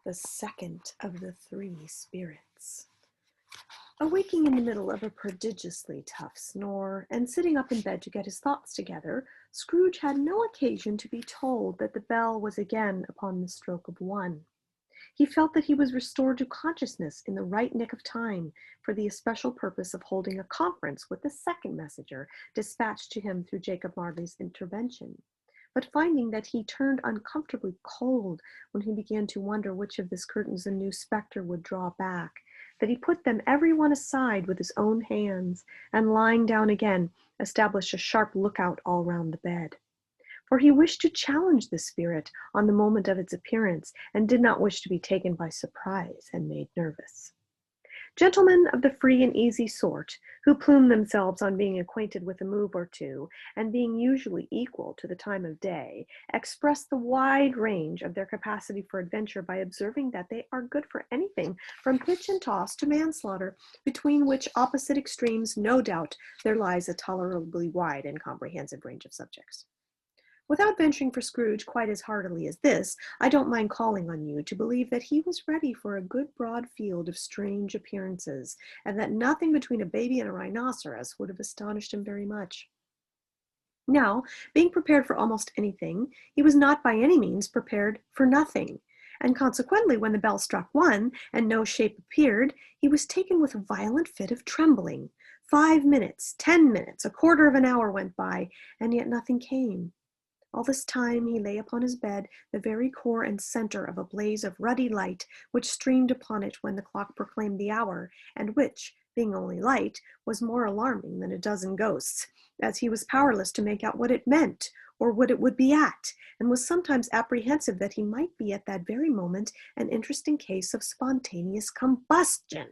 the second of the three spirits. Awaking in the middle of a prodigiously tough snore, and sitting up in bed to get his thoughts together, Scrooge had no occasion to be told that the bell was again upon the stroke of 1. He felt that he was restored to consciousness in the right nick of time for the especial purpose of holding a conference with the second messenger dispatched to him through Jacob Marley's intervention. But finding that he turned uncomfortably cold when he began to wonder which of his curtains the new spectre would draw back, that he put them every one aside with his own hands, and lying down again, established a sharp lookout all round the bed. For he wished to challenge the spirit on the moment of its appearance, and did not wish to be taken by surprise and made nervous. Gentlemen of the free and easy sort, who plume themselves on being acquainted with a move or two, and being usually equal to the time of day, express the wide range of their capacity for adventure by observing that they are good for anything from pitch and toss to manslaughter, between which opposite extremes, no doubt, there lies a tolerably wide and comprehensive range of subjects. Without venturing for Scrooge quite as heartily as this, I don't mind calling on you to believe that he was ready for a good broad field of strange appearances, and that nothing between a baby and a rhinoceros would have astonished him very much. Now, being prepared for almost anything, he was not by any means prepared for nothing, and consequently, when the bell struck 1, and no shape appeared, he was taken with a violent fit of trembling. 5 minutes, 10 minutes, a quarter of an hour went by, and yet nothing came. All this time he lay upon his bed, the very core and center of a blaze of ruddy light, which streamed upon it when the clock proclaimed the hour, and which, being only light, was more alarming than a dozen ghosts, as he was powerless to make out what it meant, or what it would be at, and was sometimes apprehensive that he might be at that very moment an interesting case of spontaneous combustion,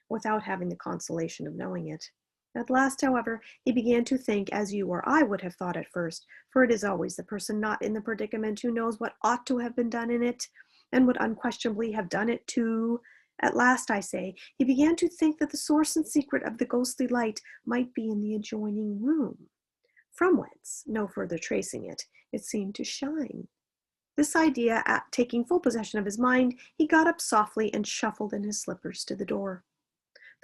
without having the consolation of knowing it. At last, however, he began to think as you or I would have thought at first, for it is always the person not in the predicament who knows what ought to have been done in it, and would unquestionably have done it too. At last, I say, he began to think that the source and secret of the ghostly light might be in the adjoining room, from whence, no further tracing it, it seemed to shine. This idea taking full possession of his mind, he got up softly and shuffled in his slippers to the door.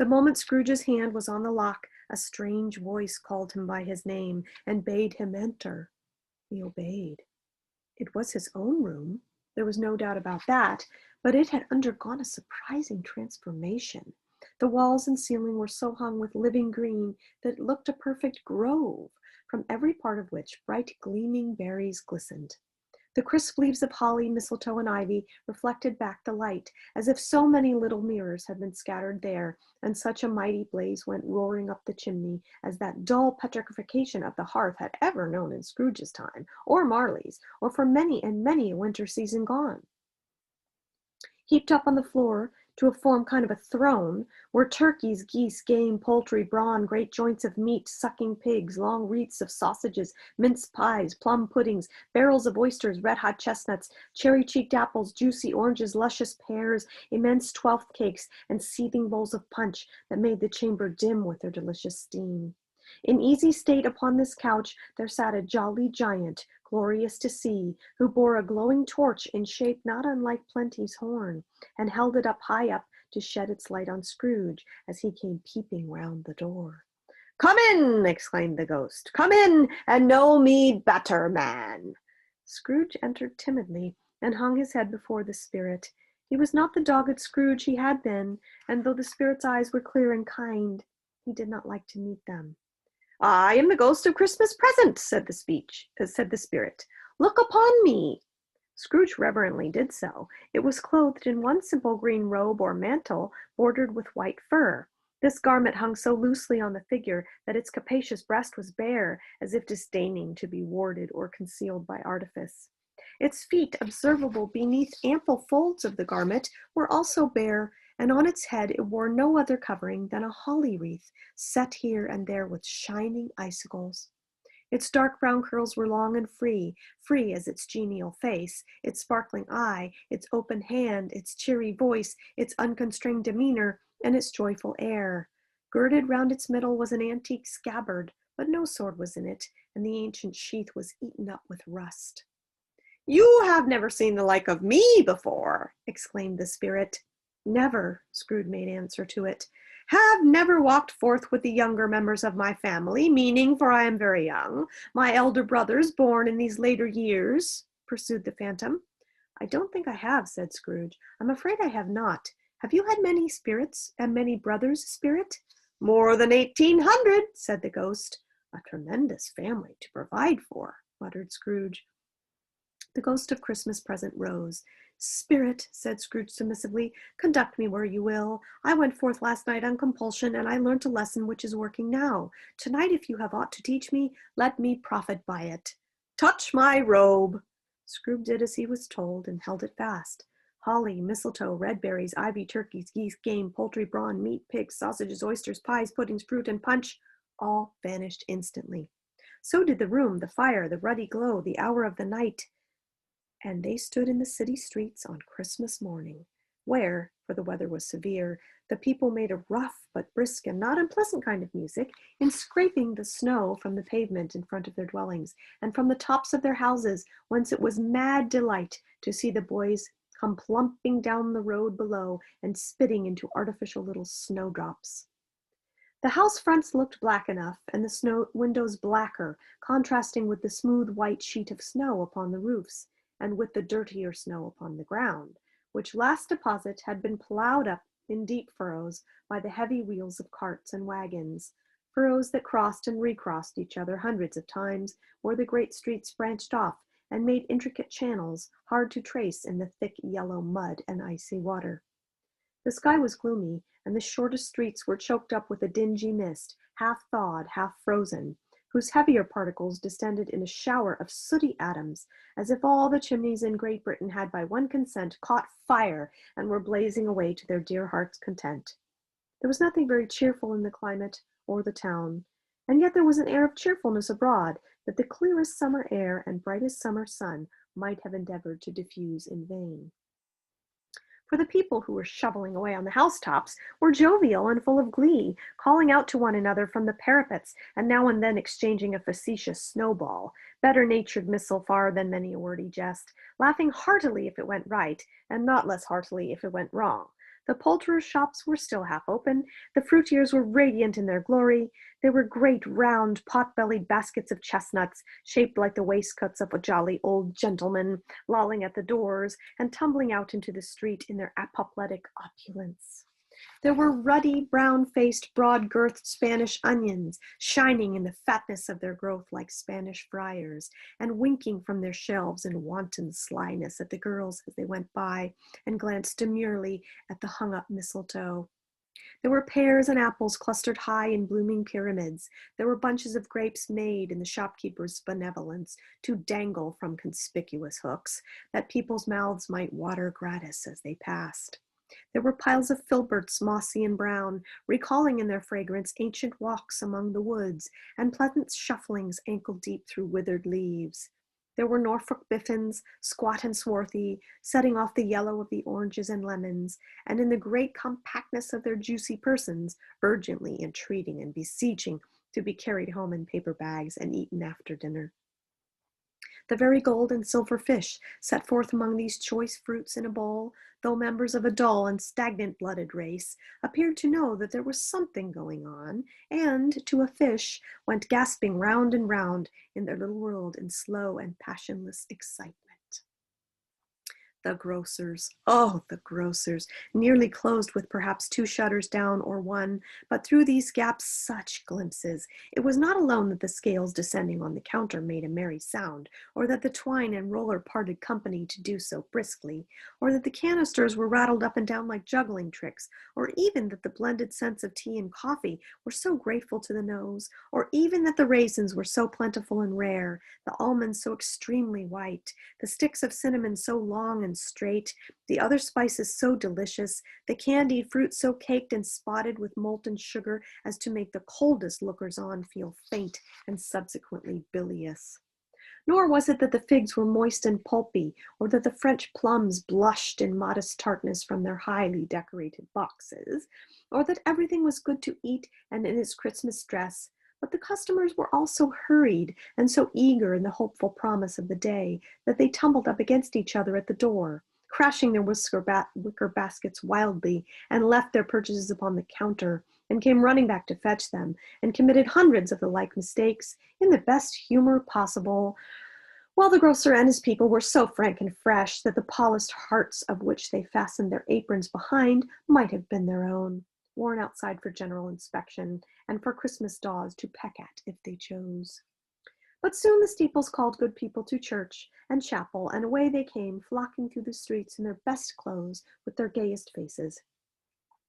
The moment Scrooge's hand was on the lock, a strange voice called him by his name and bade him enter. He obeyed. It was his own room, there was no doubt about that, but it had undergone a surprising transformation. The walls and ceiling were so hung with living green that it looked a perfect grove, from every part of which bright gleaming berries glistened. The crisp leaves of holly, mistletoe, and ivy reflected back the light, as if so many little mirrors had been scattered there, and such a mighty blaze went roaring up the chimney as that dull petrification of the hearth had ever known in Scrooge's time, or Marley's, or for many and many a winter season gone. Heaped up on the floor, to form kind of a throne, were turkeys, geese, game, poultry, brawn, great joints of meat, sucking pigs, long wreaths of sausages, mince pies, plum puddings, barrels of oysters, red-hot chestnuts, cherry-cheeked apples, juicy oranges, luscious pears, immense twelfth cakes, and seething bowls of punch that made the chamber dim with their delicious steam. In easy state upon this couch there sat a jolly giant, glorious to see, who bore a glowing torch in shape not unlike Plenty's horn, and held it up high up to shed its light on Scrooge as he came peeping round the door. "Come in!" exclaimed the ghost. "Come in, and know me better, man." Scrooge entered timidly, and hung his head before the spirit. He was not the dogged Scrooge he had been, and though the spirit's eyes were clear and kind, he did not like to meet them. "I am the ghost of Christmas present," said the spirit. "Look upon me." Scrooge reverently did so. It was clothed in one simple green robe or mantle, bordered with white fur. This garment hung so loosely on the figure that its capacious breast was bare, as if disdaining to be warded or concealed by artifice. Its feet, observable beneath ample folds of the garment, were also bare, and on its head it wore no other covering than a holly wreath, set here and there with shining icicles. Its dark brown curls were long and free as its genial face, its sparkling eye, its open hand, its cheery voice, its unconstrained demeanor, and its joyful air. Girded round its middle was an antique scabbard, but no sword was in it, and the ancient sheath was eaten up with rust. You have never seen the like of me before, exclaimed the spirit. Never, Scrooge made answer to it. Have never walked forth with the younger members of my family, meaning, for I am very young, my elder brothers born in these later years, pursued the phantom. I don't think I have, said Scrooge. I'm afraid I have not. Have you had many spirits, and many brothers, spirit? More than 1,800, said the ghost. A tremendous family to provide for, muttered Scrooge. The ghost of Christmas present rose. Spirit, said Scrooge submissively, conduct me where you will. I went forth last night on compulsion, and I learnt a lesson which is working now. Tonight, if you have aught to teach me, let me profit by it. Touch my robe. Scrooge did as he was told, and held it fast. Holly, mistletoe, red berries, ivy, turkeys, geese, game, poultry, brawn, meat, pigs, sausages, oysters, pies, puddings, fruit, and punch, all vanished instantly. So did the room, the fire, the ruddy glow, the hour of the night. And they stood in the city streets on Christmas morning, where, for the weather was severe, the people made a rough but brisk and not unpleasant kind of music in scraping the snow from the pavement in front of their dwellings, and from the tops of their houses, whence it was mad delight to see the boys come plumping down the road below and spitting into artificial little snowdrops. The house fronts looked black enough, and the snow windows blacker, contrasting with the smooth white sheet of snow upon the roofs, and with the dirtier snow upon the ground, which last deposit had been ploughed up in deep furrows by the heavy wheels of carts and wagons, furrows that crossed and recrossed each other hundreds of times, where the great streets branched off and made intricate channels hard to trace in the thick yellow mud and icy water. The sky was gloomy, and the shortest streets were choked up with a dingy mist, half thawed, half frozen, whose heavier particles descended in a shower of sooty atoms, as if all the chimneys in Great Britain had by one consent caught fire and were blazing away to their dear hearts' content. There was nothing very cheerful in the climate or the town, and yet there was an air of cheerfulness abroad that the clearest summer air and brightest summer sun might have endeavored to diffuse in vain. For the people who were shoveling away on the housetops were jovial and full of glee, calling out to one another from the parapets, and now and then exchanging a facetious snowball, better-natured missile far than many a wordy jest, laughing heartily if it went right, and not less heartily if it went wrong. The poulterers' shops were still half open, the fruitiers were radiant in their glory, there were great round pot-bellied baskets of chestnuts, shaped like the waistcoats of a jolly old gentleman, lolling at the doors, and tumbling out into the street in their apoplectic opulence. There were ruddy, brown-faced, broad-girthed Spanish onions, shining in the fatness of their growth like Spanish friars, and winking from their shelves in wanton slyness at the girls as they went by, and glanced demurely at the hung-up mistletoe. There were pears and apples clustered high in blooming pyramids. There were bunches of grapes made in the shopkeeper's benevolence to dangle from conspicuous hooks, that people's mouths might water gratis as they passed. There were piles of filberts, mossy and brown, recalling in their fragrance ancient walks among the woods, and pleasant shufflings ankle-deep through withered leaves. There were Norfolk biffins, squat and swarthy, setting off the yellow of the oranges and lemons, and in the great compactness of their juicy persons, urgently entreating and beseeching to be carried home in paper bags and eaten after dinner. The very gold and silver fish set forth among these choice fruits in a bowl, though members of a dull and stagnant-blooded race, appeared to know that there was something going on, and, to a fish, went gasping round and round in their little world in slow and passionless excitement. The grocers, oh, the grocers, nearly closed with perhaps 2 shutters down or 1, but through these gaps such glimpses. It was not alone that the scales descending on the counter made a merry sound, or that the twine and roller parted company to do so briskly, or that the canisters were rattled up and down like juggling tricks, or even that the blended scents of tea and coffee were so grateful to the nose, or even that the raisins were so plentiful and rare, the almonds so extremely white, the sticks of cinnamon so long and straight, the other spices so delicious, the candied fruit so caked and spotted with molten sugar as to make the coldest lookers-on feel faint and subsequently bilious. Nor was it that the figs were moist and pulpy, or that the French plums blushed in modest tartness from their highly decorated boxes, or that everything was good to eat and in its Christmas dress, But the customers were all so hurried and so eager in the hopeful promise of the day that they tumbled up against each other at the door, crashing their wicker baskets wildly, and left their purchases upon the counter, and came running back to fetch them, and committed hundreds of the like mistakes in the best humor possible, while the grocer and his people were so frank and fresh that the polished hearts of which they fastened their aprons behind might have been their own, worn outside for general inspection, and for Christmas daws to peck at if they chose. But soon the steeples called good people to church and chapel, and away they came, flocking through the streets in their best clothes, with their gayest faces.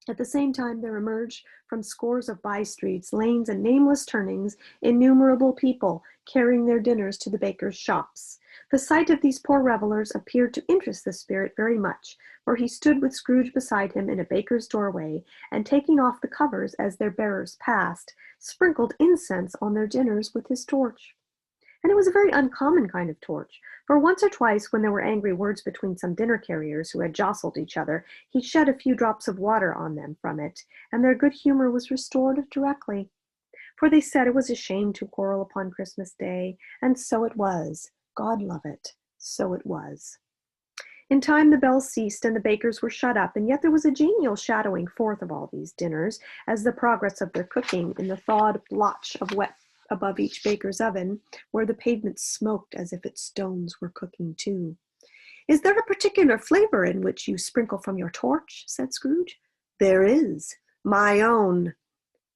At the same time there emerged from scores of by-streets, lanes, and nameless turnings innumerable people carrying their dinners to the bakers' shops. The sight of these poor revelers appeared to interest the spirit very much, for he stood with Scrooge beside him in a baker's doorway, and taking off the covers as their bearers passed, sprinkled incense on their dinners with his torch. And it was a very uncommon kind of torch, for once or twice when there were angry words between some dinner carriers who had jostled each other, he shed a few drops of water on them from it, and their good humor was restored directly. For they said it was a shame to quarrel upon Christmas Day, and so it was. God love it, so it was. In time the bells ceased and the bakers were shut up, and yet there was a genial shadowing forth of all these dinners, as the progress of their cooking in the thawed blotch of wet above each baker's oven, where the pavement smoked as if its stones were cooking too. "Is there a particular flavor in which you sprinkle from your torch?" said Scrooge. "There is. My own."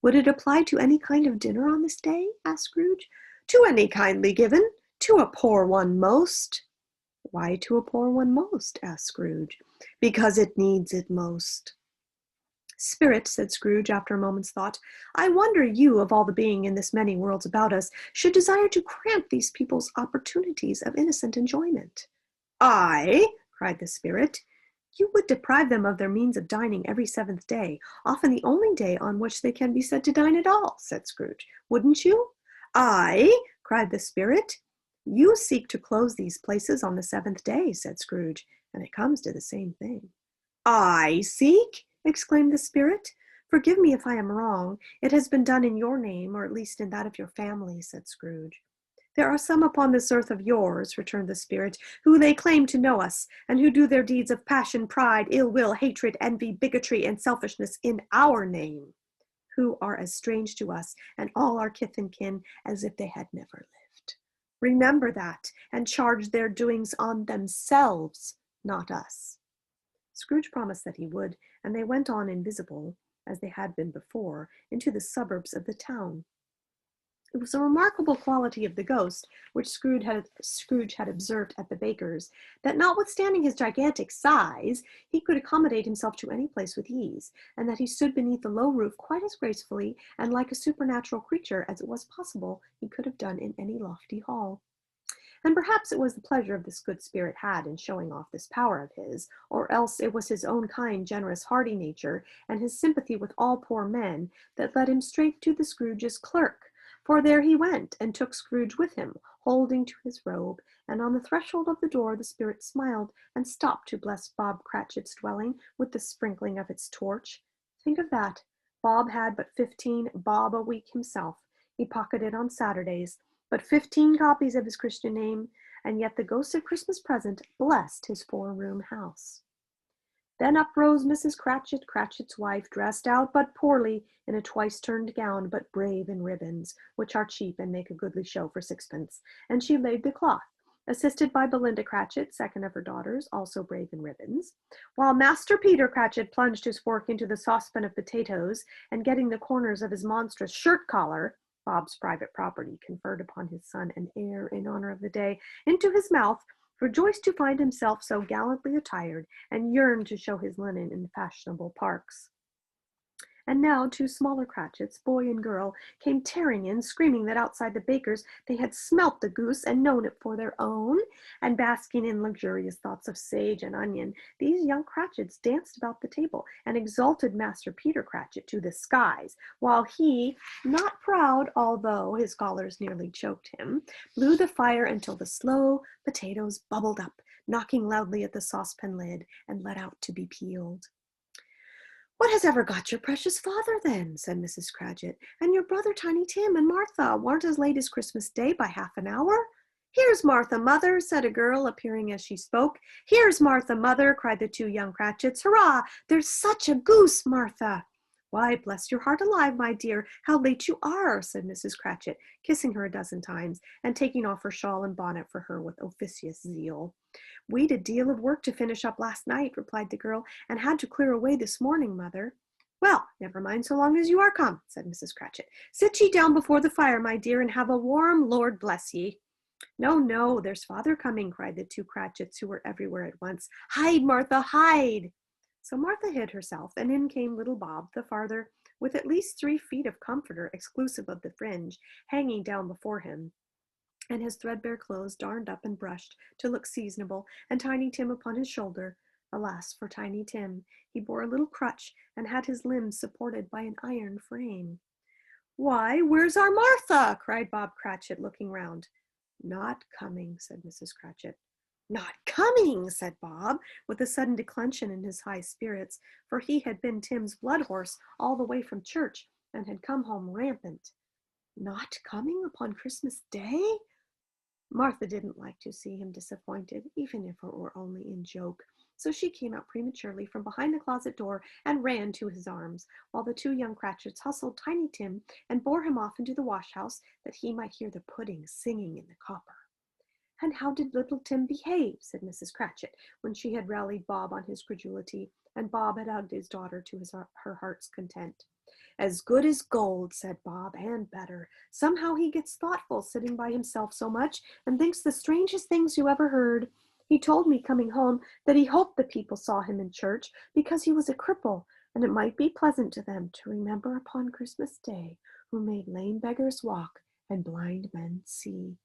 "Would it apply to any kind of dinner on this day?" asked Scrooge. "To any kindly given. To a poor one most." "Why to a poor one most?" asked Scrooge. "Because it needs it most." "Spirit," said Scrooge, after a moment's thought, "I wonder you, of all the being in this many worlds about us, should desire to cramp these people's opportunities of innocent enjoyment." "I?" cried the spirit. "You would deprive them of their means of dining every seventh day, often the only day on which they can be said to dine at all," said Scrooge. "Wouldn't you?" "I?" cried the spirit. "You seek to close these places on the seventh day," said Scrooge, "and it comes to the same thing." "I seek?" exclaimed the spirit. "Forgive me if I am wrong. It has been done in your name, or at least in that of your family," said Scrooge. "There are some upon this earth of yours," returned the spirit, "who lay claim to know us, and who do their deeds of passion, pride, ill will, hatred, envy, bigotry, and selfishness in our name, who are as strange to us and all our kith and kin as if they had never lived. Remember that, and charge their doings on themselves, not us." Scrooge promised that he would, and they went on invisible, as they had been before, into the suburbs of the town. It was a remarkable quality of the ghost, which Scrooge had observed at the baker's, that notwithstanding his gigantic size, he could accommodate himself to any place with ease, and that he stood beneath the low roof quite as gracefully and like a supernatural creature as it was possible he could have done in any lofty hall. And perhaps it was the pleasure of this good spirit had in showing off this power of his, or else it was his own kind, generous, hearty nature, and his sympathy with all poor men, that led him straight to the Scrooge's clerk. For there he went, and took Scrooge with him, holding to his robe, and on the threshold of the door the spirit smiled, and stopped to bless Bob Cratchit's dwelling with the sprinkling of its torch. Think of that! Bob had but 15 bob a week himself. He pocketed on Saturdays, but 15 copies of his Christian name, and yet the ghostly Christmas present blessed his 4-room house. Then up rose Mrs. Cratchit, Cratchit's wife, dressed out but poorly in a twice-turned gown, but brave in ribbons, which are cheap and make a goodly show for sixpence, and she laid the cloth, assisted by Belinda Cratchit, second of her daughters, also brave in ribbons, while Master Peter Cratchit plunged his fork into the saucepan of potatoes, and getting the corners of his monstrous shirt-collar, Bob's private property, conferred upon his son an heir in honor of the day, into his mouth, rejoiced to find himself so gallantly attired, and yearned to show his linen in the fashionable parks. And now 2 smaller Cratchits, boy and girl, came tearing in, screaming that outside the baker's they had smelt the goose and known it for their own, and basking in luxurious thoughts of sage and onion, these young Cratchits danced about the table and exalted Master Peter Cratchit to the skies, while he, not proud, although his collars nearly choked him, blew the fire until the slow potatoes bubbled up, knocking loudly at the saucepan lid, and let out to be peeled. "What has ever got your precious father, then?" said Mrs. Cratchit. "And your brother Tiny Tim and Martha weren't as late as Christmas Day by half an hour?" "Here's Martha, mother," said a girl, appearing as she spoke. "Here's Martha, mother," cried the two young Cratchits. "Hurrah! There's such a goose, Martha!" "Why, bless your heart alive, my dear, how late you are," said Mrs. Cratchit, kissing her a dozen times, and taking off her shawl and bonnet for her with officious zeal. "We'd a deal of work to finish up last night," replied the girl, "and had to clear away this morning, mother." "Well, never mind so long as you are come," said Mrs. Cratchit. "Sit ye down before the fire, my dear, and have a warm Lord bless ye." "No, no, there's father coming," cried the two Cratchits, who were everywhere at once. "Hide, Martha, hide!" So Martha hid herself, and in came little Bob, the farther, with at least 3 feet of comforter, exclusive of the fringe, hanging down before him, and his threadbare clothes darned up and brushed to look seasonable, and Tiny Tim upon his shoulder. Alas for Tiny Tim! He bore a little crutch, and had his limbs supported by an iron frame. "Why, where's our Martha?" cried Bob Cratchit, looking round. "Not coming," said Mrs. Cratchit. "Not coming!" said Bob, with a sudden declension in his high spirits, for he had been Tim's blood horse all the way from church, and had come home rampant. "Not coming upon Christmas Day?" Martha didn't like to see him disappointed, even if it were only in joke, so she came out prematurely from behind the closet door and ran to his arms, while the two young Cratchits hustled Tiny Tim and bore him off into the wash-house that he might hear the pudding singing in the copper. "And how did little Tim behave?" said Mrs. Cratchit, when she had rallied Bob on his credulity, and Bob had hugged his daughter to her heart's content. "As good as gold," said Bob, "and better. Somehow he gets thoughtful, sitting by himself so much, and thinks the strangest things you ever heard. He told me coming home that he hoped the people saw him in church, because he was a cripple, and it might be pleasant to them to remember upon Christmas Day who made lame beggars walk and blind men see."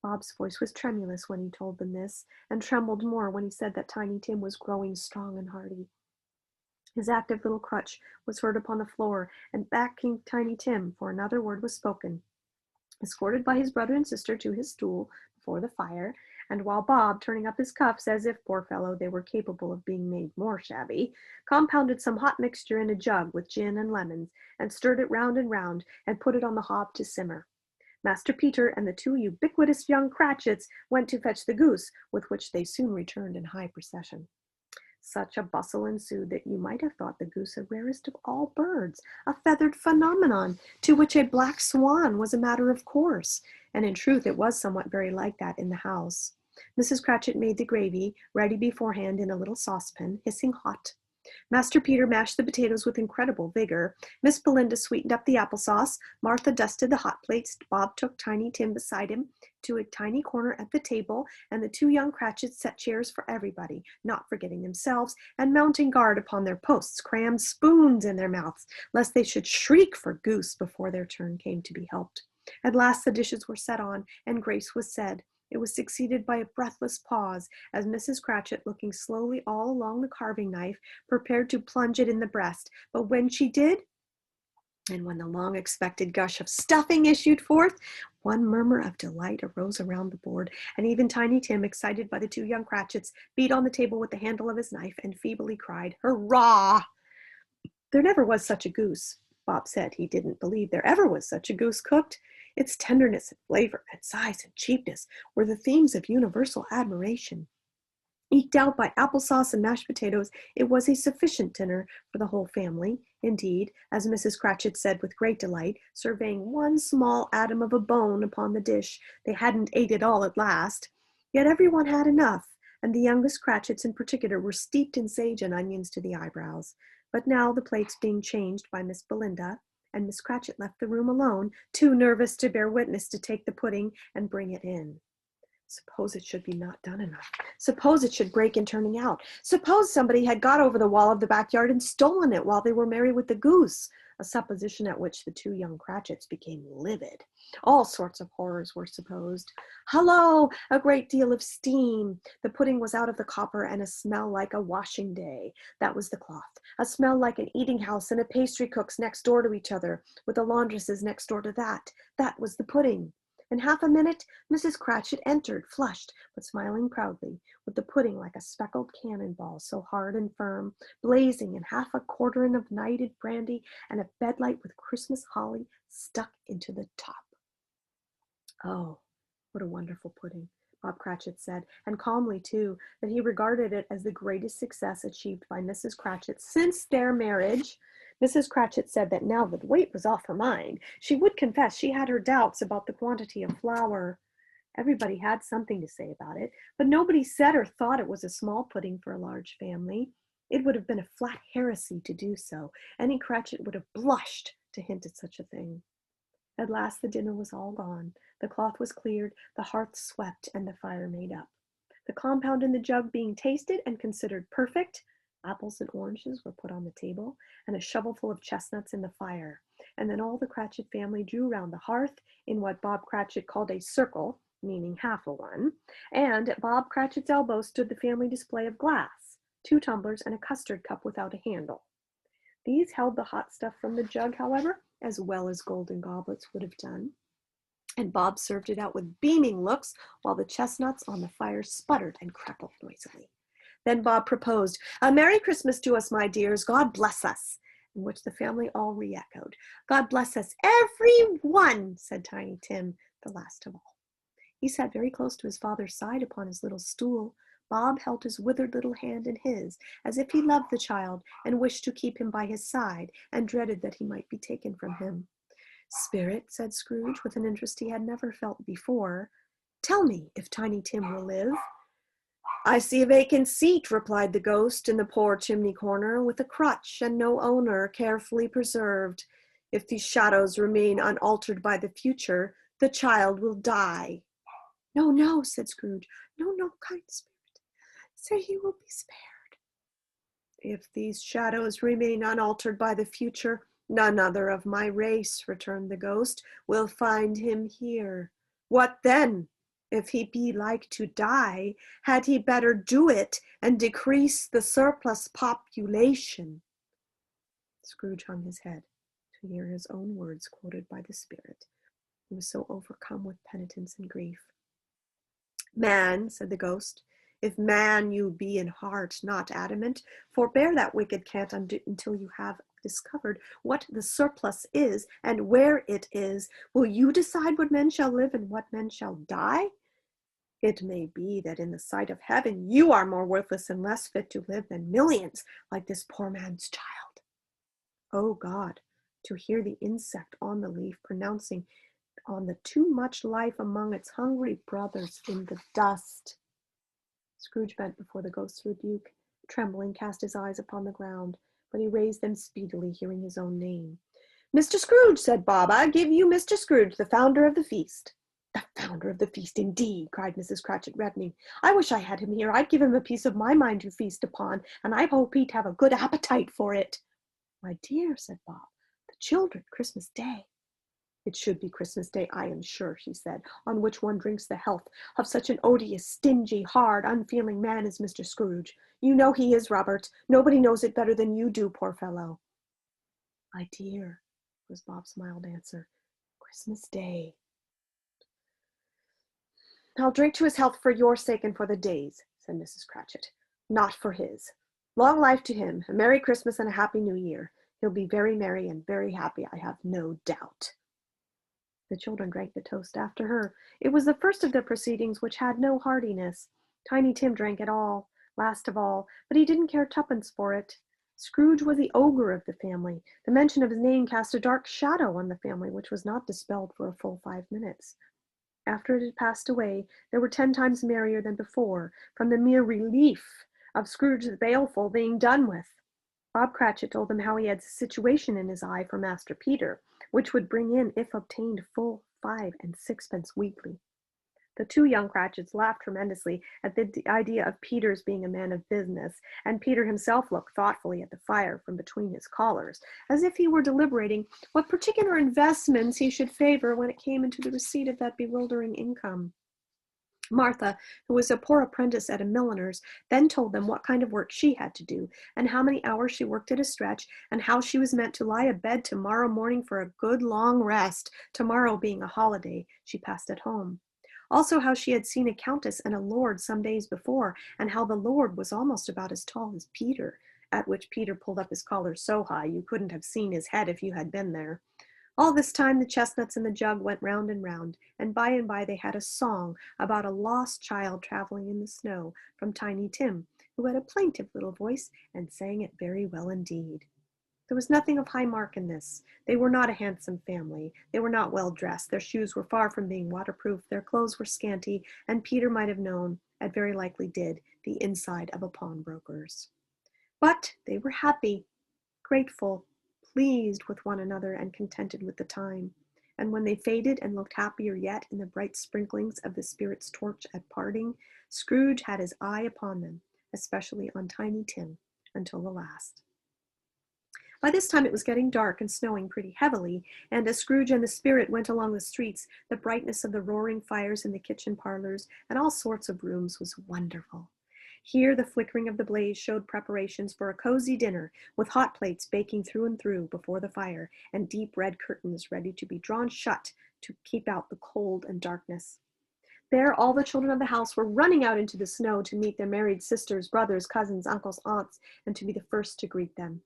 Bob's voice was tremulous when he told them this, and trembled more when he said that Tiny Tim was growing strong and hearty. His active little crutch was heard upon the floor, and back came Tiny Tim, for another word was spoken. Escorted by his brother and sister to his stool before the fire, and while Bob, turning up his cuffs as if, poor fellow, they were capable of being made more shabby, compounded some hot mixture in a jug with gin and lemons, and stirred it round and round, and put it on the hob to simmer. Master Peter and the two ubiquitous young Cratchits went to fetch the goose, with which they soon returned in high procession. Such a bustle ensued that you might have thought the goose the rarest of all birds, a feathered phenomenon, to which a black swan was a matter of course, and in truth it was somewhat very like that in the house. Mrs. Cratchit made the gravy, ready beforehand in a little saucepan, hissing hot. Master Peter mashed the potatoes with incredible vigor. Miss Belinda sweetened up the applesauce. Martha dusted the hot plates. Bob took Tiny Tim beside him to a tiny corner at the table, and the two young Cratchits set chairs for everybody, not forgetting themselves, and mounting guard upon their posts, crammed spoons in their mouths, lest they should shriek for goose before their turn came to be helped. At last the dishes were set on, and grace was said. It was succeeded by a breathless pause, as Mrs. Cratchit, looking slowly all along the carving knife, prepared to plunge it in the breast. But when she did, and when the long-expected gush of stuffing issued forth, one murmur of delight arose around the board, and even Tiny Tim, excited by the two young Cratchits, beat on the table with the handle of his knife, and feebly cried, "Hurrah!" "There never was such a goose." Bob said he didn't believe there ever was such a goose cooked. Its tenderness and flavor and size and cheapness were the themes of universal admiration. Eked out by applesauce and mashed potatoes, it was a sufficient dinner for the whole family. Indeed, as Mrs. Cratchit said with great delight, surveying one small atom of a bone upon the dish, they hadn't ate it all at last. Yet everyone had enough, and the youngest Cratchits in particular were steeped in sage and onions to the eyebrows. But now, the plates being changed by Miss Belinda, and Miss Cratchit left the room alone, too nervous to bear witness to take the pudding and bring it in. Suppose it should be not done enough. Suppose it should break in turning out. Suppose somebody had got over the wall of the backyard and stolen it while they were merry with the goose, a supposition at which the two young Cratchits became livid. All sorts of horrors were supposed. Hullo! A great deal of steam. The pudding was out of the copper, and a smell like a washing day. That was the cloth. A smell like an eating house and a pastry cook's next door to each other, with the laundresses next door to that. That was the pudding. In half a minute, Mrs. Cratchit entered, flushed, but smiling proudly, with the pudding like a speckled cannonball, so hard and firm, blazing, and half a quartern of knighted brandy, and a bedlight with Christmas holly stuck into the top. "Oh, what a wonderful pudding," Bob Cratchit said, and calmly, too, that he regarded it as the greatest success achieved by Mrs. Cratchit since their marriage. Mrs. Cratchit said that now that the weight was off her mind, she would confess she had her doubts about the quantity of flour. Everybody had something to say about it, but nobody said or thought it was a small pudding for a large family. It would have been a flat heresy to do so. Any Cratchit would have blushed to hint at such a thing. At last the dinner was all gone. The cloth was cleared, the hearth swept, and the fire made up. The compound in the jug being tasted and considered perfect, apples and oranges were put on the table, and a shovelful of chestnuts in the fire. And then all the Cratchit family drew round the hearth in what Bob Cratchit called a circle, meaning half a one, and at Bob Cratchit's elbow stood the family display of glass, 2 tumblers and a custard cup without a handle. These held the hot stuff from the jug, however, as well as golden goblets would have done, and Bob served it out with beaming looks while the chestnuts on the fire sputtered and crackled noisily. Then Bob proposed, "A Merry Christmas to us, my dears, God bless us," in which the family all re-echoed. "God bless us, every one," said Tiny Tim, the last of all. He sat very close to his father's side upon his little stool. Bob held his withered little hand in his, as if he loved the child and wished to keep him by his side, and dreaded that he might be taken from him. "Spirit," said Scrooge, with an interest he had never felt before, "tell me if Tiny Tim will live." "I see a vacant seat," replied the ghost, "in the poor chimney corner, with a crutch and no owner, carefully preserved. If these shadows remain unaltered by the future, the child will die." "No, no," said Scrooge. "No, no, kind spirit. Say he will be spared." "If these shadows remain unaltered by the future, none other of my race," returned the ghost, "will find him here. What then? If he be like to die, had he better do it and decrease the surplus population?" Scrooge hung his head to hear his own words quoted by the spirit. He was so overcome with penitence and grief. "Man," said the ghost, "if man you be in heart, not adamant, forbear that wicked cant until you have discovered what the surplus is and where it is. Will you decide what men shall live and what men shall die? It may be that in the sight of heaven you are more worthless and less fit to live than millions like this poor man's child." Oh God, to hear the insect on the leaf pronouncing on the too much life among its hungry brothers in the dust. Scrooge bent before the ghost's rebuke, trembling, cast his eyes upon the ground, but he raised them speedily, hearing his own name. "Mr. Scrooge," said Bob, "I give you Mr. Scrooge, the founder of the feast." "The founder of the feast, indeed!" cried Mrs. Cratchit, reddening. "I wish I had him here. I'd give him a piece of my mind to feast upon, and I hope he'd have a good appetite for it." "My dear," said Bob, "the children, Christmas Day." "It should be Christmas Day, I am sure," she said, "on which one drinks the health of such an odious, stingy, hard, unfeeling man as Mr. Scrooge. You know he is, Robert. Nobody knows it better than you do, poor fellow." "My dear," was Bob's mild answer, "Christmas Day." "I'll drink to his health for your sake and for the day's," said Mrs. Cratchit. "Not for his. Long life to him, a Merry Christmas and a Happy New Year. He'll be very merry and very happy, I have no doubt." The children drank the toast after her. It was the first of the proceedings which had no heartiness. Tiny Tim drank it all, last of all, but he didn't care twopence for it. Scrooge was the ogre of the family. The mention of his name cast a dark shadow on the family, which was not dispelled for a full 5 minutes. After it had passed away, they were 10 times merrier than before, from the mere relief of Scrooge the baleful being done with. Bob Cratchit told them how he had a situation in his eye for Master Peter, which would bring in, if obtained, full 5 and 6pence weekly. The 2 young Cratchits laughed tremendously at the idea of Peter's being a man of business, and Peter himself looked thoughtfully at the fire from between his collars, as if he were deliberating what particular investments he should favor when it came into the receipt of that bewildering income. Martha, who was a poor apprentice at a milliner's, then told them what kind of work she had to do, and how many hours she worked at a stretch, and how she was meant to lie abed tomorrow morning for a good long rest, tomorrow being a holiday she passed at home. Also how she had seen a countess and a lord some days before, and how the lord was almost about as tall as Peter, at which Peter pulled up his collar so high you couldn't have seen his head if you had been there. All this time the chestnuts in the jug went round and by they had a song about a lost child traveling in the snow from Tiny Tim, who had a plaintive little voice and sang it very well indeed. There was nothing of high mark in this. They were not a handsome family. They were not well dressed. Their shoes were far from being waterproof. Their clothes were scanty, and Peter might have known, and very likely did, the inside of a pawnbroker's. But they were happy, grateful, pleased with one another and contented with the time. And when they faded and looked happier yet in the bright sprinklings of the Spirit's torch at parting, Scrooge had his eye upon them, especially on Tiny Tim, until the last. By this time it was getting dark and snowing pretty heavily, and as Scrooge and the Spirit went along the streets, the brightness of the roaring fires in the kitchen parlors and all sorts of rooms was wonderful. Here the flickering of the blaze showed preparations for a cozy dinner, with hot plates baking through and through before the fire, and deep red curtains ready to be drawn shut to keep out the cold and darkness. There all the children of the house were running out into the snow to meet their married sisters, brothers, cousins, uncles, aunts, and to be the first to greet them.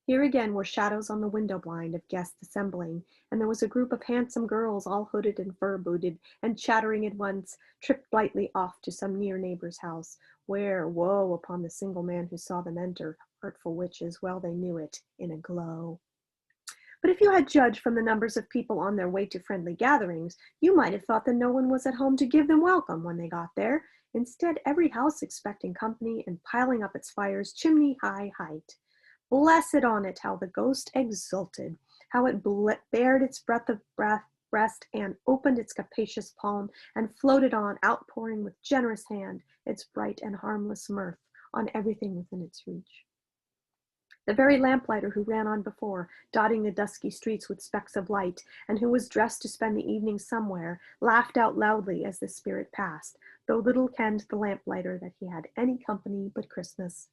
Here again were shadows on the window blind of guests assembling, and there was a group of handsome girls, all hooded and fur-booted, and chattering at once, tripped lightly off to some near neighbor's house, where, woe upon the single man who saw them enter, artful witches, well they knew it, in a glow. But if you had judged from the numbers of people on their way to friendly gatherings, you might have thought that no one was at home to give them welcome when they got there. Instead, every house expecting company and piling up its fires chimney-high height. Blessed on it, how the ghost exulted, how it bared its breast and opened its capacious palm and floated on, outpouring with generous hand its bright and harmless mirth on everything within its reach. The very lamplighter who ran on before, dotting the dusky streets with specks of light, and who was dressed to spend the evening somewhere, laughed out loudly as the Spirit passed, though little kenned the lamplighter that he had any company but Christmas.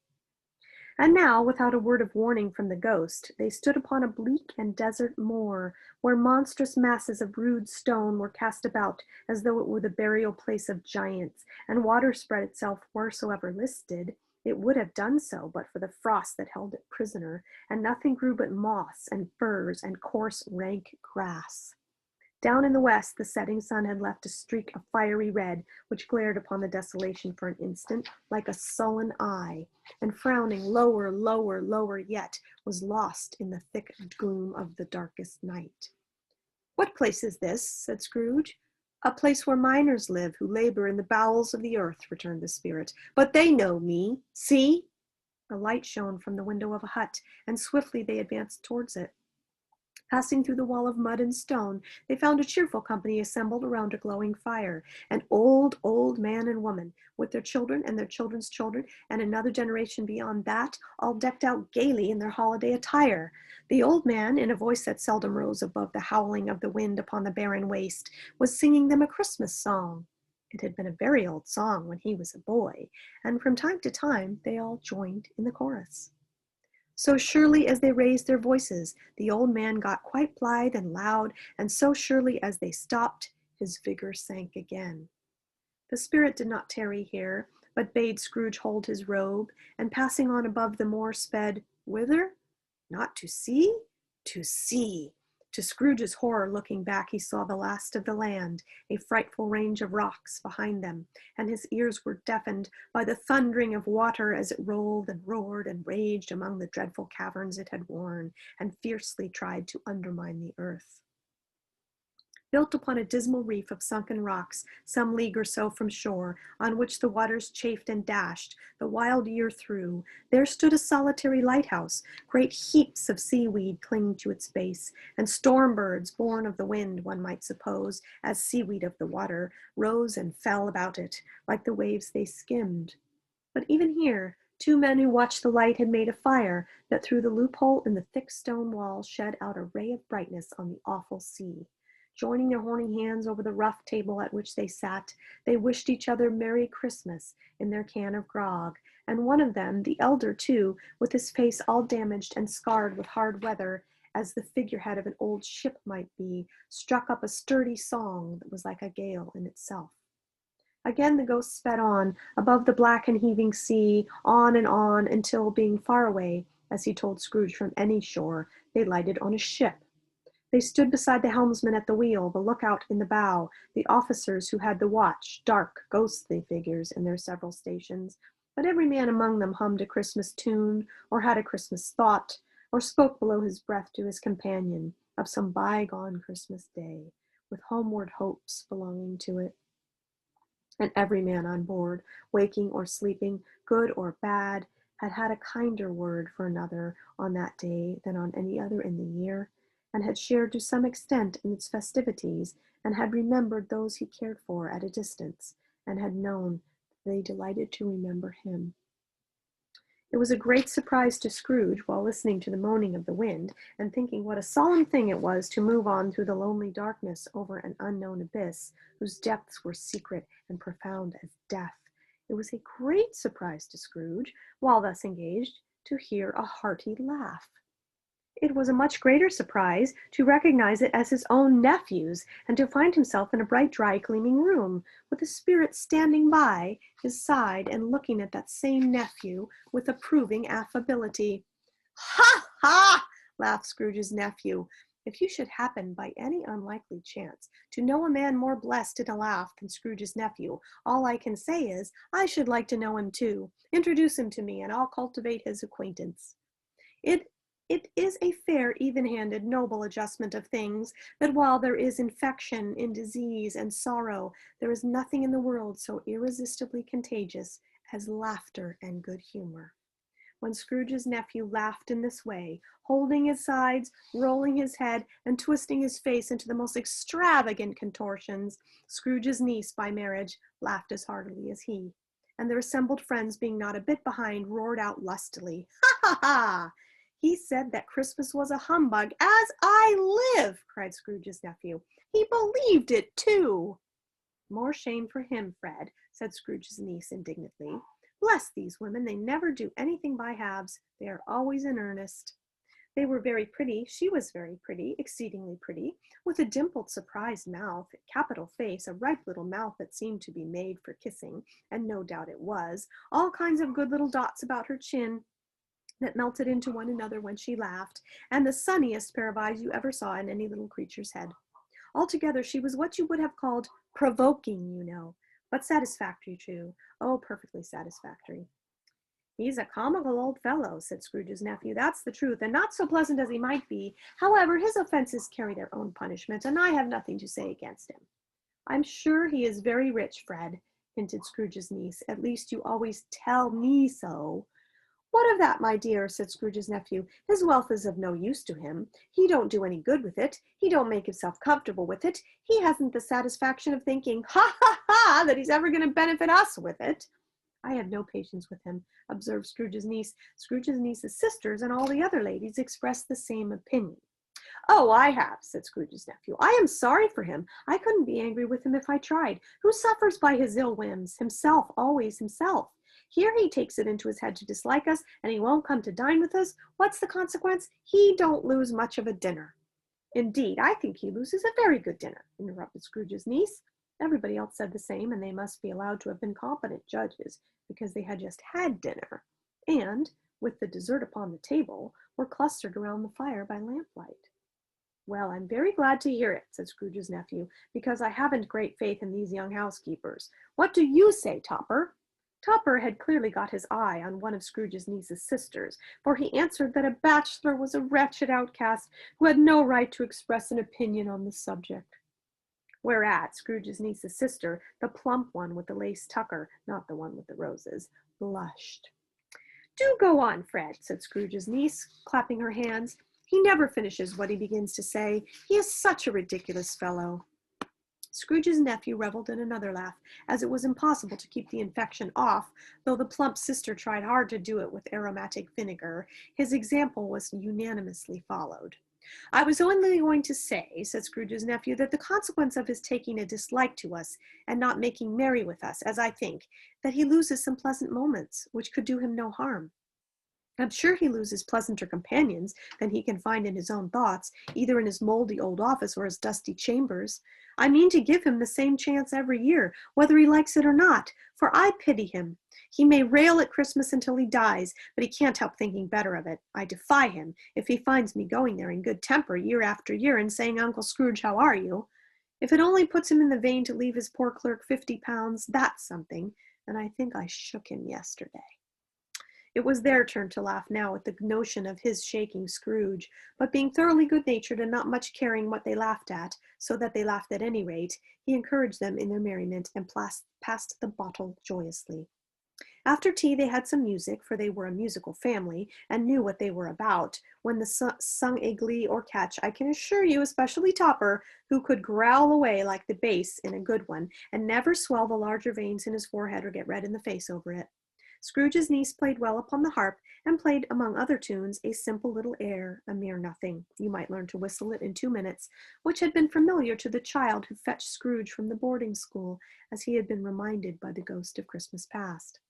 And now, without a word of warning from the ghost, they stood upon a bleak and desert moor, where monstrous masses of rude stone were cast about as though it were the burial place of giants, and water spread itself wheresoever listed. It would have done so but for the frost that held it prisoner, and nothing grew but moss and furze and coarse, rank grass. Down in the west, the setting sun had left a streak of fiery red, which glared upon the desolation for an instant, like a sullen eye, and frowning lower, lower, lower yet, was lost in the thick gloom of the darkest night. "What place is this?" said Scrooge. "A place where miners live, who labor in the bowels of the earth," returned the Spirit. "But they know me. See!" A light shone from the window of a hut, and swiftly they advanced towards it. Passing through the wall of mud and stone, they found a cheerful company assembled around a glowing fire, an old, old man and woman, with their children and their children's children, and another generation beyond that, all decked out gaily in their holiday attire. The old man, in a voice that seldom rose above the howling of the wind upon the barren waste, was singing them a Christmas song. It had been a very old song when he was a boy, and from time to time they all joined in the chorus. So surely as they raised their voices, the old man got quite blithe and loud, and so surely as they stopped, his vigor sank again. The Spirit did not tarry here, but bade Scrooge hold his robe, and passing on above the moor sped, whither? Not to see? To see! To Scrooge's horror, looking back, he saw the last of the land, a frightful range of rocks behind them, and his ears were deafened by the thundering of water as it rolled and roared and raged among the dreadful caverns it had worn, and fiercely tried to undermine the earth. Built upon a dismal reef of sunken rocks, some league or so from shore, on which the waters chafed and dashed the wild year through, there stood a solitary lighthouse. Great heaps of seaweed clinged to its base, and storm birds, born of the wind, one might suppose, as seaweed of the water, rose and fell about it, like the waves they skimmed. But even here, two men who watched the light had made a fire that through the loophole in the thick stone wall shed out a ray of brightness on the awful sea. Joining their horny hands over the rough table at which they sat, they wished each other Merry Christmas in their can of grog, and one of them, the elder too, with his face all damaged and scarred with hard weather, as the figurehead of an old ship might be, struck up a sturdy song that was like a gale in itself. Again the ghosts sped on, above the black and heaving sea, on and on, until, being far away, as he told Scrooge, from any shore, they lighted on a ship. They stood beside the helmsman at the wheel, the lookout in the bow, the officers who had the watch, dark, ghostly figures in their several stations, but every man among them hummed a Christmas tune, or had a Christmas thought, or spoke below his breath to his companion of some bygone Christmas day, with homeward hopes belonging to it. And every man on board, waking or sleeping, good or bad, had had a kinder word for another on that day than on any other in the year, and had shared to some extent in its festivities, and had remembered those he cared for at a distance, and had known that they delighted to remember him. It was a great surprise to Scrooge, while listening to the moaning of the wind, and thinking what a solemn thing it was to move on through the lonely darkness over an unknown abyss, whose depths were secret and profound as death. It was a great surprise to Scrooge, while thus engaged, to hear a hearty laugh. It was a much greater surprise to recognize it as his own nephew's, and to find himself in a bright, dry, gleaming room, with the spirit standing by his side and looking at that same nephew with approving affability. "Ha, ha!" laughed Scrooge's nephew. If you should happen, by any unlikely chance, to know a man more blessed in a laugh than Scrooge's nephew, all I can say is, I should like to know him too. Introduce him to me, and I'll cultivate his acquaintance. It is a fair, even-handed, noble adjustment of things, that while there is infection in disease and sorrow, there is nothing in the world so irresistibly contagious as laughter and good humor. When Scrooge's nephew laughed in this way, holding his sides, rolling his head, and twisting his face into the most extravagant contortions, Scrooge's niece by marriage laughed as heartily as he, and their assembled friends, being not a bit behind, roared out lustily, "Ha, ha, ha! He said that Christmas was a humbug, as I live!" cried Scrooge's nephew. "He believed it, too!" "More shame for him, Fred," said Scrooge's niece indignantly. "Bless these women, they never do anything by halves. They are always in earnest." They were very pretty. She was very pretty, exceedingly pretty, with a dimpled, surprised mouth, a capital face, a ripe little mouth that seemed to be made for kissing, and no doubt it was, all kinds of good little dots about her chin that melted into one another when she laughed, and the sunniest pair of eyes you ever saw in any little creature's head. Altogether, she was what you would have called provoking, you know, but satisfactory too. Oh, perfectly satisfactory. "He's a comical old fellow," said Scrooge's nephew. "That's the truth, and not so pleasant as he might be. However, his offenses carry their own punishment, and I have nothing to say against him." "I'm sure he is very rich, Fred," hinted Scrooge's niece. "At least you always tell me so." "What of that, my dear?" said Scrooge's nephew. "His wealth is of no use to him. He don't do any good with it. He don't make himself comfortable with it. He hasn't the satisfaction of thinking, ha, ha, ha, that he's ever going to benefit us with it." "I have no patience with him," observed Scrooge's niece. Scrooge's niece's sisters and all the other ladies expressed the same opinion. "Oh, I have," said Scrooge's nephew. "I am sorry for him. I couldn't be angry with him if I tried. Who suffers by his ill whims? Himself, always himself. Here he takes it into his head to dislike us, and he won't come to dine with us. What's the consequence? He don't lose much of a dinner." "Indeed, I think he loses a very good dinner," interrupted Scrooge's niece. Everybody else said the same, and they must be allowed to have been competent judges, because they had just had dinner, and, with the dessert upon the table, were clustered around the fire by lamplight. "Well, I'm very glad to hear it," said Scrooge's nephew, "because I haven't great faith in these young housekeepers. What do you say, Topper?" Topper had clearly got his eye on one of Scrooge's niece's sisters, for he answered that a bachelor was a wretched outcast who had no right to express an opinion on the subject. Whereat Scrooge's niece's sister, the plump one with the lace tucker, not the one with the roses, blushed. "Do go on, Fred," said Scrooge's niece, clapping her hands. "He never finishes what he begins to say. He is such a ridiculous fellow." Scrooge's nephew revelled in another laugh, as it was impossible to keep the infection off, though the plump sister tried hard to do it with aromatic vinegar. His example was unanimously followed. "I was only going to say," said Scrooge's nephew, "that the consequence of his taking a dislike to us, and not making merry with us, as I think, that he loses some pleasant moments, which could do him no harm. I'm sure he loses pleasanter companions than he can find in his own thoughts, either in his mouldy old office or his dusty chambers. I mean to give him the same chance every year, whether he likes it or not, for I pity him. He may rail at Christmas until he dies, but he can't help thinking better of it. I defy him, if he finds me going there in good temper year after year and saying, 'Uncle Scrooge, how are you?' If it only puts him in the vein to leave his poor clerk £50, that's something, and I think I shook him yesterday." It was their turn to laugh now at the notion of his shaking Scrooge, but being thoroughly good-natured and not much caring what they laughed at, so that they laughed at any rate, he encouraged them in their merriment and passed the bottle joyously. After tea they had some music, for they were a musical family, and knew what they were about, when the sung a glee or catch, I can assure you, especially Topper, who could growl away like the bass in a good one, and never swell the larger veins in his forehead or get red in the face over it. Scrooge's niece played well upon the harp, and played, among other tunes, a simple little air, a mere nothing, you might learn to whistle it in 2 minutes, which had been familiar to the child who fetched Scrooge from the boarding school, as he had been reminded by the ghost of Christmas past.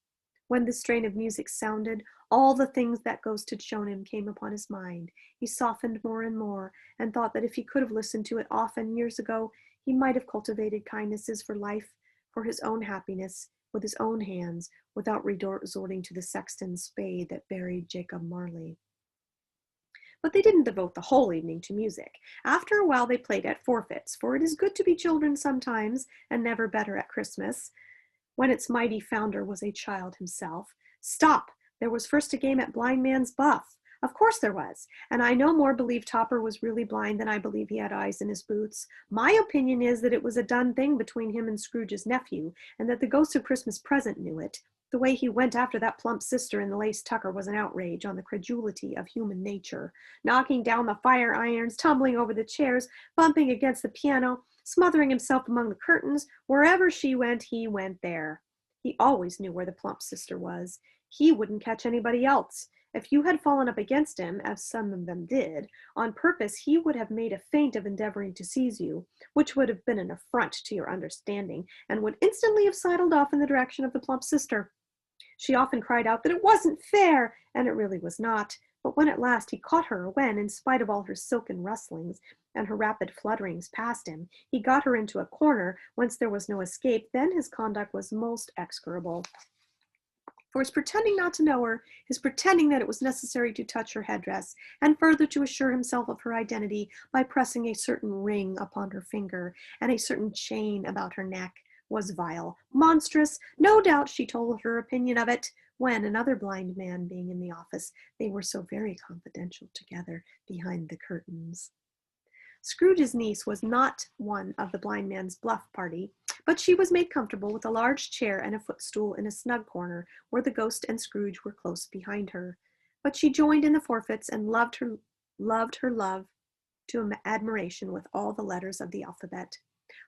When this strain of music sounded, all the things that ghost had shown him came upon his mind. He softened more and more, and thought that if he could have listened to it often years ago, he might have cultivated kindnesses for life, for his own happiness, with his own hands, without resorting to the sexton's spade that buried Jacob Marley. But they didn't devote the whole evening to music. After a while they played at forfeits, for it is good to be children sometimes, and never better at Christmas, when its mighty founder was a child himself. Stop! There was first a game at blind man's buff. Of course there was, and I no more believe Topper was really blind than I believe he had eyes in his boots. My opinion is that it was a done thing between him and Scrooge's nephew, and that the ghost of Christmas present knew it. The way he went after that plump sister in the lace tucker was an outrage on the credulity of human nature, knocking down the fire irons, tumbling over the chairs, bumping against the piano, smothering himself among the curtains. Wherever she went, he went there. He always knew where the plump sister was. He wouldn't catch anybody else. If you had fallen up against him, as some of them did, on purpose, he would have made a feint of endeavoring to seize you, which would have been an affront to your understanding, and would instantly have sidled off in the direction of the plump sister. She often cried out that it wasn't fair, and it really was not. But when at last he caught her, when, in spite of all her silken rustlings and her rapid flutterings past him, he got her into a corner whence there was no escape, then his conduct was most execrable. For his pretending not to know her, his pretending that it was necessary to touch her headdress, and further to assure himself of her identity by pressing a certain ring upon her finger, and a certain chain about her neck, was vile, monstrous. No doubt she told her opinion of it, when, another blind man being in the office, they were so very confidential together behind the curtains. Scrooge's niece was not one of the blind man's bluff party, but she was made comfortable with a large chair and a footstool in a snug corner, where the ghost and Scrooge were close behind her. But she joined in the forfeits, and loved her love to admiration with all the letters of the alphabet.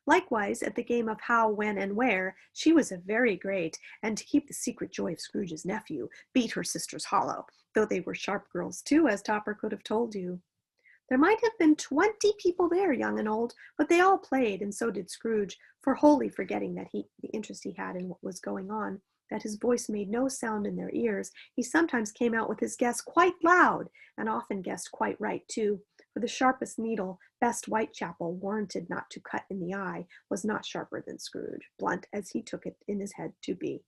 Likewise, at the game of how, when, and where, she was a very great, and to keep the secret joy of Scrooge's nephew, beat her sisters hollow, though they were sharp girls too, as Topper could have told you. There might have been 20 people there, young and old, but they all played, and so did Scrooge, for wholly forgetting that the interest he had in what was going on, that his voice made no sound in their ears, he sometimes came out with his guess quite loud, and often guessed quite right too, for the sharpest needle, best Whitechapel, warranted not to cut in the eye, was not sharper than Scrooge, blunt as he took it in his head to be.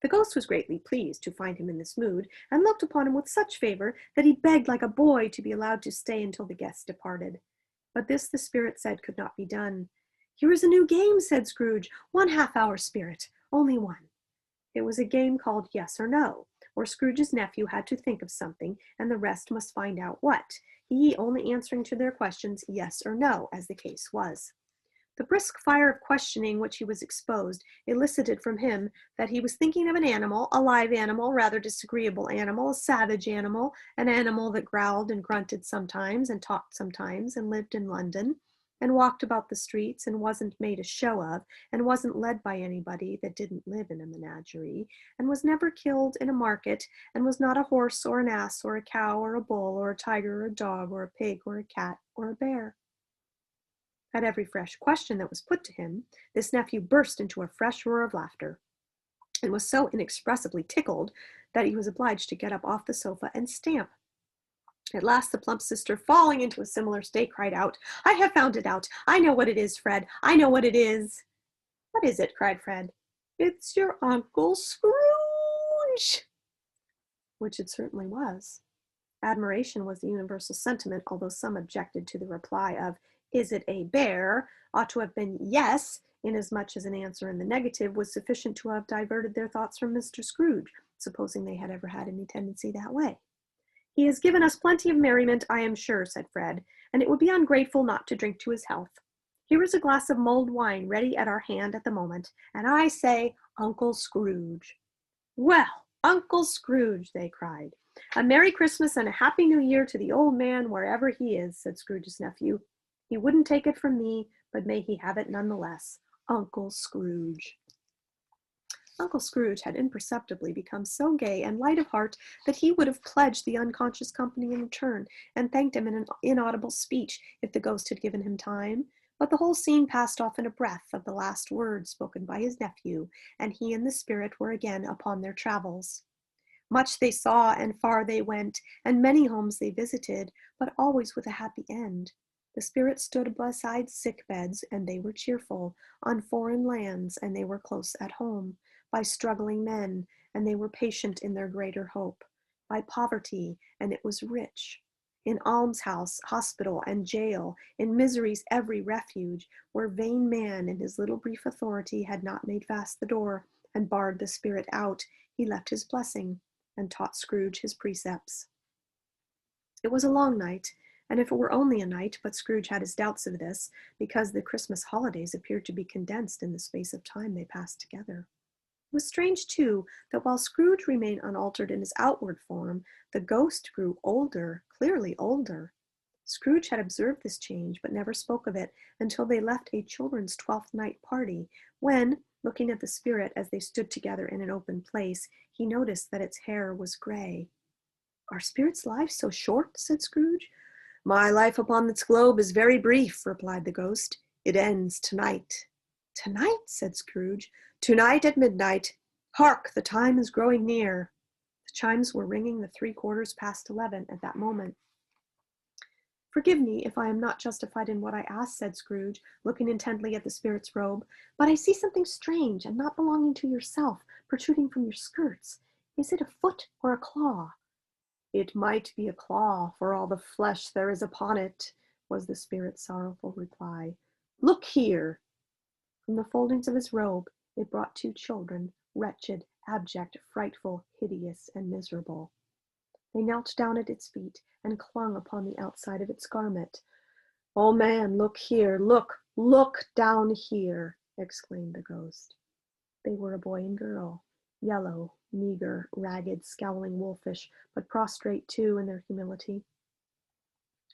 The ghost was greatly pleased to find him in this mood, and looked upon him with such favor that he begged like a boy to be allowed to stay until the guests departed. But this, the spirit said, could not be done. "Here is a new game," said Scrooge, "1 half-hour, spirit, only one." It was a game called Yes or No, where Scrooge's nephew had to think of something, and the rest must find out what, he only answering to their questions yes or no, as the case was. The brisk fire of questioning which he was exposed elicited from him that he was thinking of an animal, a live animal, rather disagreeable animal, a savage animal, an animal that growled and grunted sometimes, and talked sometimes, and lived in London, and walked about the streets and wasn't made a show of and wasn't led by anybody that didn't live in a menagerie and was never killed in a market and was not a horse or an ass or a cow or a bull or a tiger or a dog or a pig or a cat or a bear. At every fresh question that was put to him, this nephew burst into a fresh roar of laughter and was so inexpressibly tickled that he was obliged to get up off the sofa and stamp. At last the plump sister, falling into a similar state, cried out, "I have found it out. I know what it is, Fred. I know what it is." "What is it?" cried Fred. "It's your Uncle Scrooge," which it certainly was. Admiration was the universal sentiment, although some objected to the reply of, "Is it a bear?" ought to have been yes, inasmuch as an answer in the negative was sufficient to have diverted their thoughts from Mr. Scrooge, supposing they had ever had any tendency that way. "He has given us plenty of merriment, I am sure," said Fred, "and it would be ungrateful not to drink to his health. Here is a glass of mulled wine ready at our hand at the moment, and I say, Uncle Scrooge." "Well, Uncle Scrooge," they cried. "A Merry Christmas and a Happy New Year to the old man wherever he is," said Scrooge's nephew. "He wouldn't take it from me, but may he have it nonetheless. Uncle Scrooge." Uncle Scrooge had imperceptibly become so gay and light of heart that he would have pledged the unconscious company in return, and thanked him in an inaudible speech if the ghost had given him time. But the whole scene passed off in a breath of the last words spoken by his nephew, and he and the spirit were again upon their travels. Much they saw, and far they went, and many homes they visited, but always with a happy end. The spirit stood beside sick beds, and they were cheerful, on foreign lands, and they were close at home, by struggling men, and they were patient in their greater hope, by poverty, and it was rich, in almshouse, hospital, and jail, in misery's every refuge, where vain man in his little brief authority had not made fast the door, and barred the spirit out, he left his blessing, and taught Scrooge his precepts. It was a long night, and if it were only a night, but Scrooge had his doubts of this, because the Christmas holidays appeared to be condensed in the space of time they passed together. It was strange, too, that while Scrooge remained unaltered in his outward form, the ghost grew older, clearly older. Scrooge had observed this change, but never spoke of it until they left a children's 12th night party, when, looking at the spirit as they stood together in an open place, he noticed that its hair was gray. "Are spirits' lives so short?" said Scrooge. "My life upon this globe is very brief," replied the ghost. "It ends tonight." "Tonight?" said Scrooge. "Tonight at midnight. Hark, the time is growing near." The chimes were ringing the 11:15 at that moment. "Forgive me if I am not justified in what I ask," said Scrooge, looking intently at the spirit's robe, "but I see something strange and not belonging to yourself protruding from your skirts. Is it a foot or a claw?" "It might be a claw, for all the flesh there is upon it," was the spirit's sorrowful reply. "Look here." From the foldings of his robe it brought two children, wretched, abject, frightful, hideous, and miserable. They knelt down at its feet and clung upon the outside of its garment. "Oh, man, look here, look down here," exclaimed the ghost. They were a boy and girl, yellow, meager, ragged, scowling, wolfish, but prostrate too in their humility.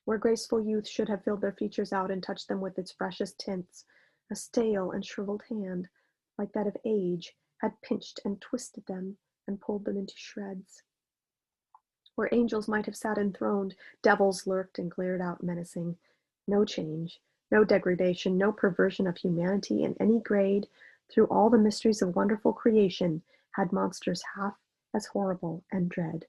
Where graceful youth should have filled their features out and touched them with its freshest tints, a stale and shriveled hand, like that of age, had pinched and twisted them and pulled them into shreds. Where angels might have sat enthroned, devils lurked and glared out menacing. No change, no degradation, no perversion of humanity in any grade, through all the mysteries of wonderful creation, had monsters half as horrible and dread.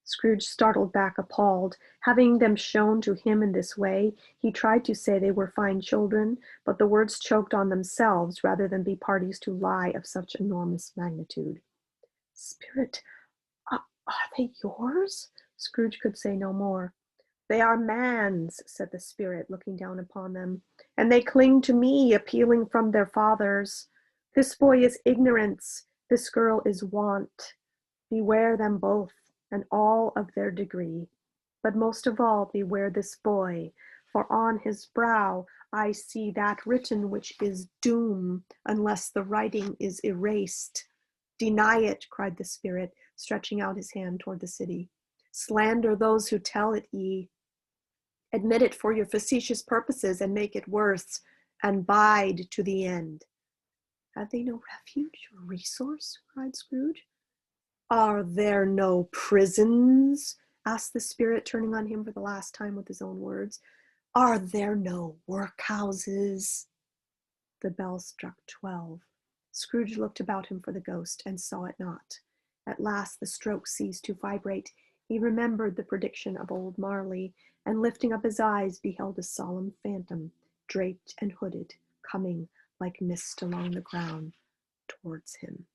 Scrooge startled back appalled. Having them shown to him in this way, he tried to say they were fine children, but the words choked on themselves rather than be parties to lie of such enormous magnitude. "Spirit, are they yours?" Scrooge could say no more. "They are man's," said the spirit, looking down upon them, "and they cling to me, appealing from their fathers. This boy is ignorance, this girl is want. Beware them both, and all of their degree. But most of all, beware this boy, for on his brow I see that written which is doom, unless the writing is erased." "Deny it," cried the spirit, stretching out his hand toward the city. "Slander those who tell it ye." Admit it for your facetious purposes and make it worse, and bide to the end. Have they no refuge or resource? Cried Scrooge. Are there no prisons? Asked the spirit, turning on him for the last time with his own words. Are there no workhouses? The bell struck 12. Scrooge looked about him for the ghost, and saw it not. At last the stroke ceased to vibrate. He remembered the prediction of old Marley, and lifting up his eyes, beheld a solemn phantom, draped and hooded, coming like mist along the ground towards him.